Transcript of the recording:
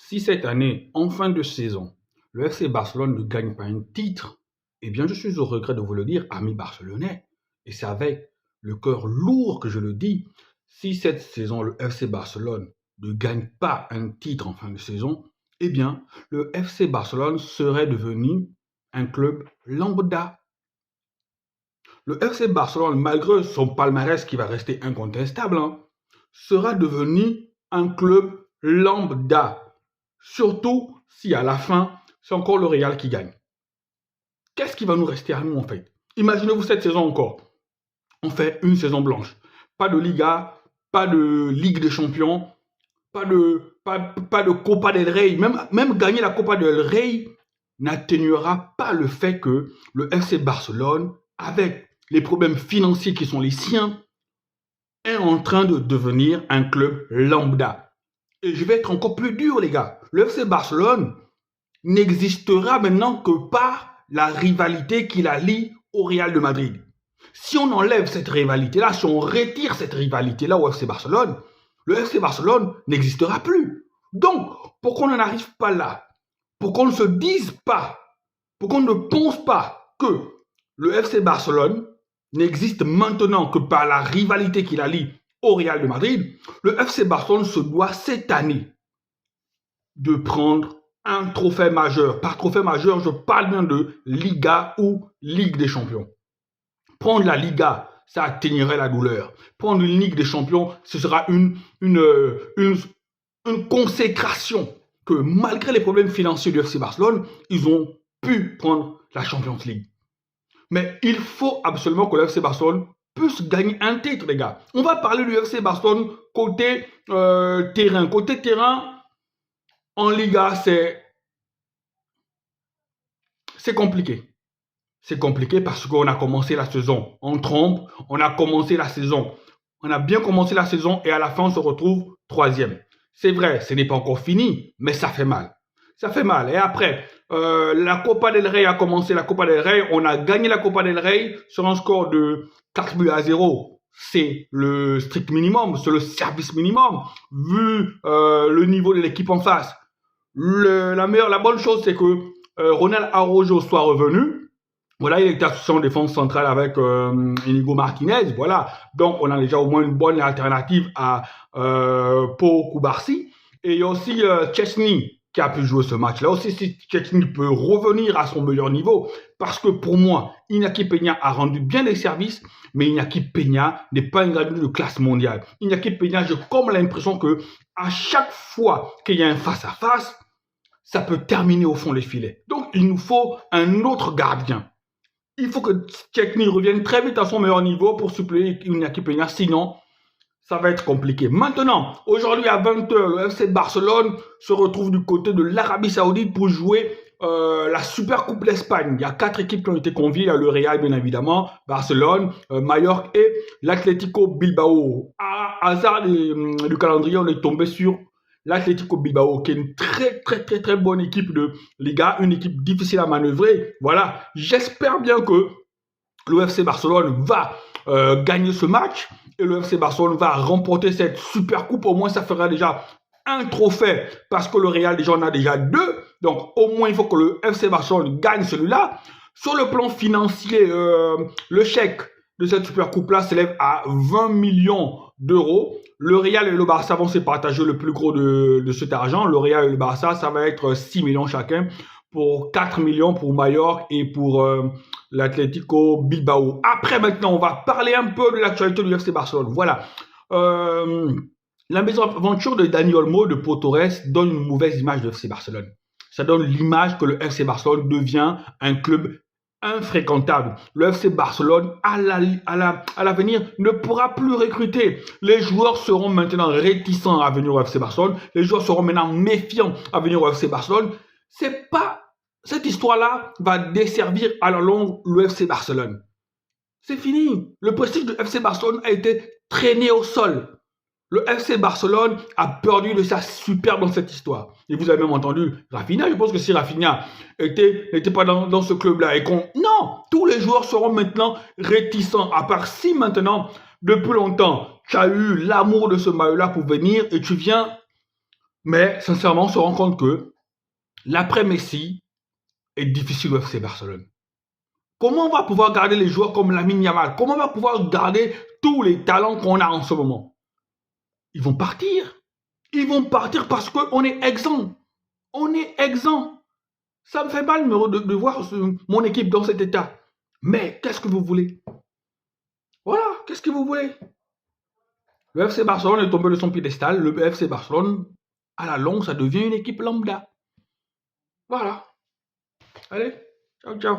Si cette année, en fin de saison, le FC Barcelone ne gagne pas un titre, eh bien je suis au regret de vous le dire, amis barcelonais, et c'est avec le cœur lourd que je le dis, si cette saison le FC Barcelone ne gagne pas un titre en fin de saison, eh bien le FC Barcelone serait devenu un club lambda. Le FC Barcelone, malgré son palmarès qui va rester incontestable, sera devenu un club lambda. Surtout si à la fin, c'est encore le Real qui gagne. Qu'est-ce qui va nous rester à nous en fait? Imaginez-vous cette saison encore. On fait une saison blanche. Pas de Liga, pas de Ligue des Champions, pas de Copa del Rey. Même gagner la Copa del Rey n'atténuera pas le fait que le FC Barcelone, avec les problèmes financiers qui sont les siens, est en train de devenir un club lambda. Et je vais être encore plus dur, les gars. Le FC Barcelone n'existera maintenant que par la rivalité qui la lie au Real de Madrid. Si on enlève cette rivalité-là, si on retire cette rivalité-là au FC Barcelone, le FC Barcelone n'existera plus. Donc, pourquoi on n'en arrive pas là? Pourquoi on ne se dise pas, pourquoi on ne pense pas que le FC Barcelone n'existe maintenant que par la rivalité qui la lie au Real de Madrid, le FC Barcelone se doit cette année de prendre un trophée majeur. Par trophée majeur, je parle bien de Liga ou Ligue des Champions. Prendre la Liga, ça atténuerait la douleur. Prendre une Ligue des Champions, ce sera une consécration que malgré les problèmes financiers du FC Barcelone, ils ont pu prendre la Champions League. Mais il faut absolument que le FC Barcelone puisse gagner un titre, les gars. On va parler du FC Barcelone côté terrain. Côté terrain, en Liga, c'est compliqué. C'est compliqué parce qu'on a commencé la saison en trompe. On a bien commencé la saison et à la fin, on se retrouve troisième. C'est vrai, ce n'est pas encore fini, mais ça fait mal. Ça fait mal. Et après, la Copa del Rey a commencé. La Copa del Rey, on a gagné la Copa del Rey sur un score de 4-0. C'est le strict minimum, c'est le service minimum, vu le niveau de l'équipe en face. La bonne chose, c'est que Ronald Araujo soit revenu. Voilà, il était associé en défense centrale avec Inigo Martinez. Voilà, donc on a déjà au moins une bonne alternative à Pau Cubarsí. Et il y a aussi Chesney qui a pu jouer ce match-là. Aussi, si Chesney peut revenir à son meilleur niveau, parce que pour moi, Iñaki Peña a rendu bien des services, mais Iñaki Peña n'est pas un gardien de classe mondiale. Iñaki Peña, j'ai comme l'impression que à chaque fois qu'il y a un face-à-face, ça peut terminer au fond des filets. Donc, il nous faut un autre gardien. Il faut que Chesney revienne très vite à son meilleur niveau pour suppléer Iñaki Peña, sinon ça va être compliqué. Maintenant, aujourd'hui à 20h, le FC Barcelone se retrouve du côté de l'Arabie Saoudite pour jouer la Super Coupe d'Espagne. Il y a 4 équipes qui ont été conviées, il y a le Real bien évidemment, Barcelone, Mallorca et l'Atlético Bilbao. À hasard du calendrier, on est tombé sur l'Atlético Bilbao, qui est une très bonne équipe de Liga, une équipe difficile à manœuvrer. Voilà, j'espère bien que le FC Barcelone va gagner ce match et le FC Barcelone va remporter cette super coupe. Au moins, ça fera déjà un trophée parce que le Real déjà en a déjà 2. Donc, au moins, il faut que le FC Barcelone gagne celui-là. Sur le plan financier, le chèque de cette super coupe-là s'élève à 20 millions d'euros. Le Real et le Barça vont se partager le plus gros de cet argent. Le Real et le Barça, ça va être 6 millions chacun, pour 4 millions pour Mallorca et pour l'Atlético Bilbao. Après, maintenant, on va parler un peu de l'actualité du FC Barcelone. Voilà. La mésaventure de Dani Olmo, de Pau Torres, donne une mauvaise image de FC Barcelone. Ça donne l'image que le FC Barcelone devient un club infréquentable. Le FC Barcelone, à l'avenir, ne pourra plus recruter. Les joueurs seront maintenant réticents à venir au FC Barcelone. Les joueurs seront maintenant méfiants à venir au FC Barcelone. Cette histoire-là va desservir à la longue le FC Barcelone. C'est fini. Le prestige du FC Barcelone a été traîné au sol. Le FC Barcelone a perdu de sa superbe dans cette histoire. Et vous avez même entendu Rafinha. Je pense que si Rafinha n'était pas dans ce club-là et qu'on... Non, tous les joueurs seront maintenant réticents. À part si maintenant, depuis longtemps, tu as eu l'amour de ce maillot-là pour venir et tu viens Mais sincèrement, on se rend compte que l'après-Messi est difficile au FC Barcelone. Comment on va pouvoir garder les joueurs comme Lamine Yamal? Comment on va pouvoir garder tous les talents qu'on a en ce moment? Ils vont partir. Ils vont partir parce qu'on est exempt. On est exempt. Ça me fait mal de voir mon équipe dans cet état. Mais qu'est-ce que vous voulez? Voilà, qu'est-ce que vous voulez? Le FC Barcelone est tombé de son piédestal. Le FC Barcelone, à la longue, ça devient une équipe lambda. Voilà. Allez, ciao, ciao.